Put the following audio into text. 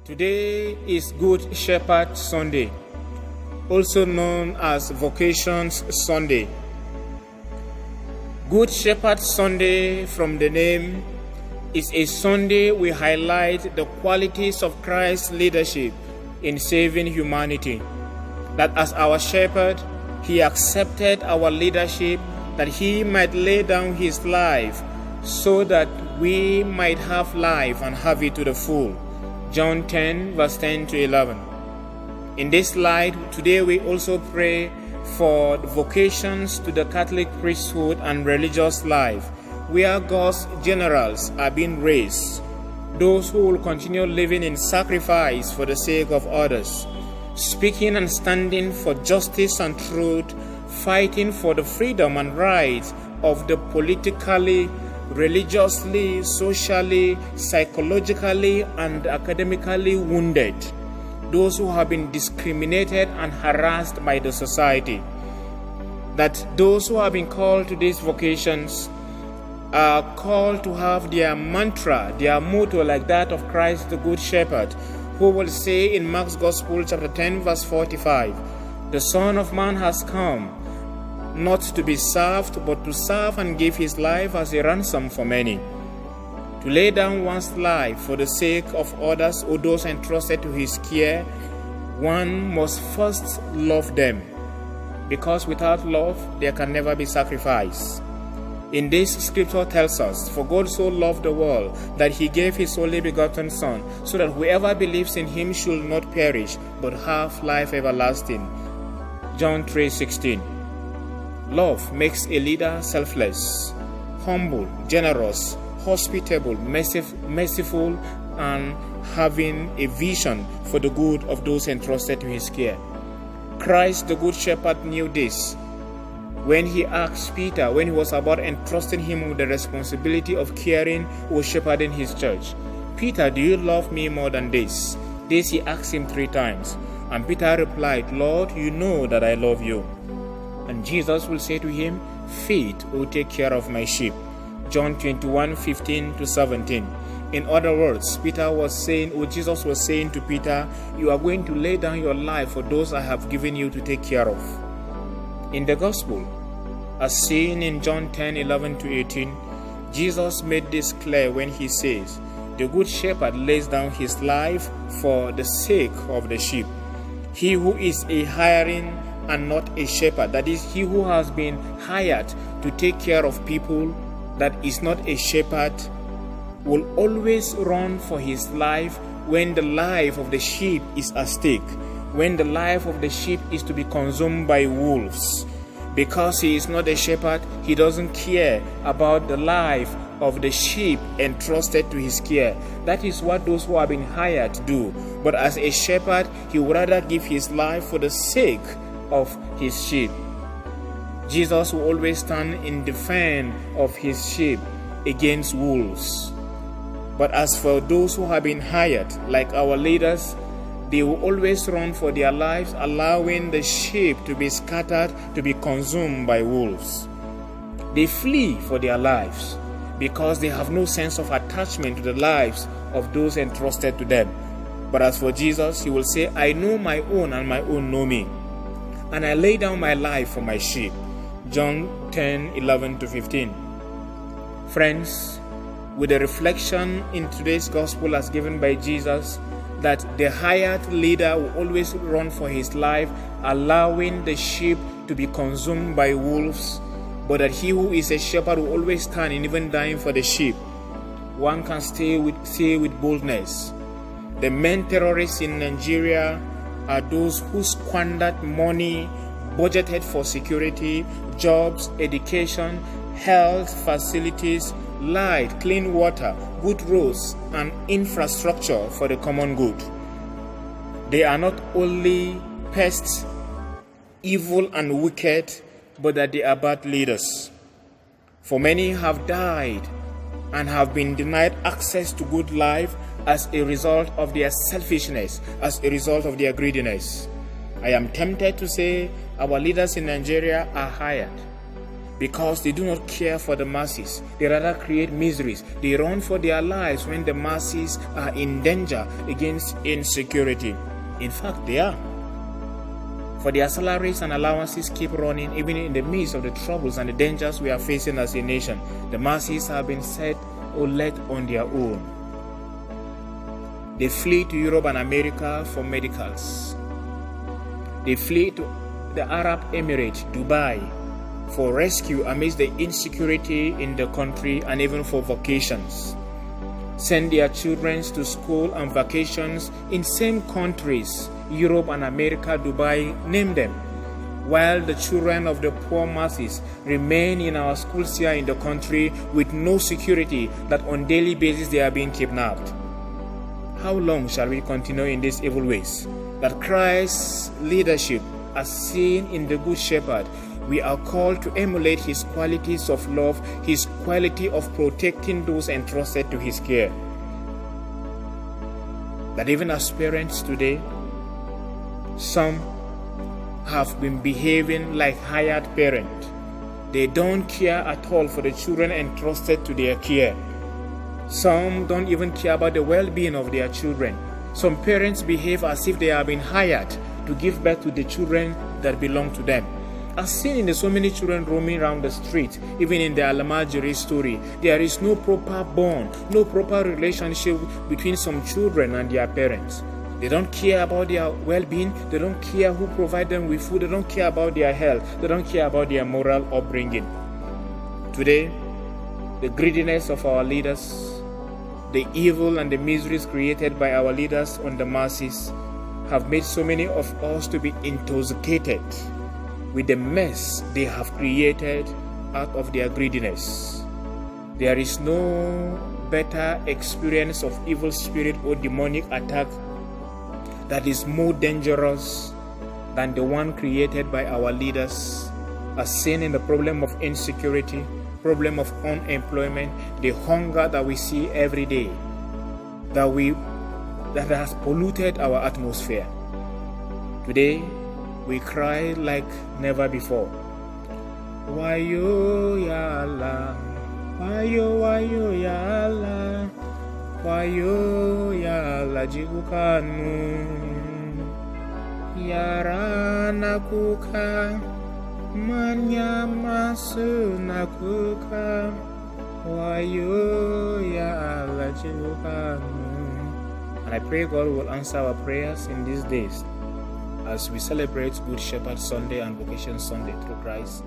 Today is Good Shepherd Sunday, also known as Vocations Sunday. Good Shepherd Sunday, from the name, is a Sunday we highlight the qualities of Christ's leadership in saving humanity. That as our shepherd, he accepted our leadership that he might lay down his life so that we might have life and have it to the full. John 10, verse 10 to 11. In this light, today we also pray for vocations to the Catholic priesthood and religious life, where God's generals are being raised, those who will continue living in sacrifice for the sake of others, speaking and standing for justice and truth, fighting for the freedom and rights of the politically, religiously, socially, psychologically, and academically wounded, those who have been discriminated and harassed by the society. That those who have been called to these vocations are called to have their mantra, their motto, like that of Christ the Good Shepherd, who will say in Mark's Gospel chapter 10 verse 45, "The Son of Man has come, not to be served, but to serve and give his life as a ransom for many." To lay down one's life for the sake of others or those entrusted to his care, one must first love them, because without love there can never be sacrifice. In this, scripture tells us, "For God so loved the world that he gave his only begotten Son, so that whoever believes in him should not perish, but have life everlasting." John 3:16. Love makes a leader selfless, humble, generous, hospitable, merciful, and having a vision for the good of those entrusted to his care. Christ the Good Shepherd knew this when he asked Peter, when he was about entrusting him with the responsibility of caring or shepherding his church, "Peter, do you love me more than this?" This he asked him 3 times. And Peter replied, "Lord, you know that I love you." And Jesus will say to him, "Feed or take care of my sheep." John 21:15 to 17. In other words, Jesus was saying to Peter, "You are going to lay down your life for those I have given you to take care of." In the Gospel, as seen in John 10:11 to 18, Jesus made this clear when he says, "The Good Shepherd lays down his life for the sake of the sheep." He who is a hireling and not a shepherd, that is, he who has been hired to take care of people, that is not a shepherd, will always run for his life when the life of the sheep is at stake, when the life of the sheep is to be consumed by wolves. Because he is not a shepherd, he doesn't care about the life of the sheep entrusted to his care. That is what those who have been hired do. But as a shepherd, he would rather give his life for the sake of his sheep. Jesus will always stand in defense of his sheep against wolves. But as for those who have been hired, like our leaders, they will always run for their lives, allowing the sheep to be scattered, to be consumed by wolves. They flee for their lives because they have no sense of attachment to the lives of those entrusted to them. But as for Jesus, he will say, "I know my own and my own know me, and I lay down my life for my sheep." John 10:11 to 15. Friends, with the reflection in today's gospel as given by Jesus, that the hired leader will always run for his life, allowing the sheep to be consumed by wolves, but that he who is a shepherd will always stand and even dying for the sheep, one can say with boldness, the main terrorists in Nigeria are those who squandered money budgeted for security, jobs, education, health facilities, light, clean water, good roads, and infrastructure for the common good. They are not only pests, evil and wicked, but that they are bad leaders. For many have died and have been denied access to good life as a result of their selfishness, as a result of their greediness. I am tempted to say our leaders in Nigeria are hired, because they do not care for the masses. They rather create miseries. They run for their lives when the masses are in danger against insecurity. In fact, they are. For their salaries and allowances keep running even in the midst of the troubles and the dangers we are facing as a nation. The masses have been set or left on their own. They flee to Europe and America for medicals. They flee to the Arab Emirates, Dubai, for rescue amidst the insecurity in the country and even for vacations. Send their children to school and vacations in same countries, Europe and America, Dubai, name them, while the children of the poor masses remain in our schools here in the country with no security, that on daily basis they are being kidnapped. How long shall we continue in these evil ways? That Christ's leadership, as seen in the Good Shepherd, we are called to emulate his qualities of love, his quality of protecting those entrusted to his care. That even as parents today, some have been behaving like hired parents. They don't care at all for the children entrusted to their care. Some don't even care about the well-being of their children. Some parents behave as if they have been hired to give birth to the children that belong to them. As seen in the so many children roaming around the street, even in the Alamajiri story, there is no proper bond, no proper relationship between some children and their parents. They don't care about their well-being, they don't care who provides them with food, they don't care about their health, they don't care about their moral upbringing. Today, the greediness of our leaders, the evil and the miseries created by our leaders on the masses have made so many of us to be intoxicated with the mess they have created out of their greediness. There is no better experience of evil spirit or demonic attack that is more dangerous than the one created by our leaders, as seen in the problem of insecurity, problem of unemployment, the hunger that we see every day, that has polluted our atmosphere. Today, we cry like never before. Wayo ya Allah, wayo ya Allah, wayo ya Allah jigukanu, yara nakuka, manyama sunakuka, wayo ya Allah jigukanu. And I pray God will answer our prayers in these days, as we celebrate Good Shepherd Sunday and Vocation Sunday through Christ.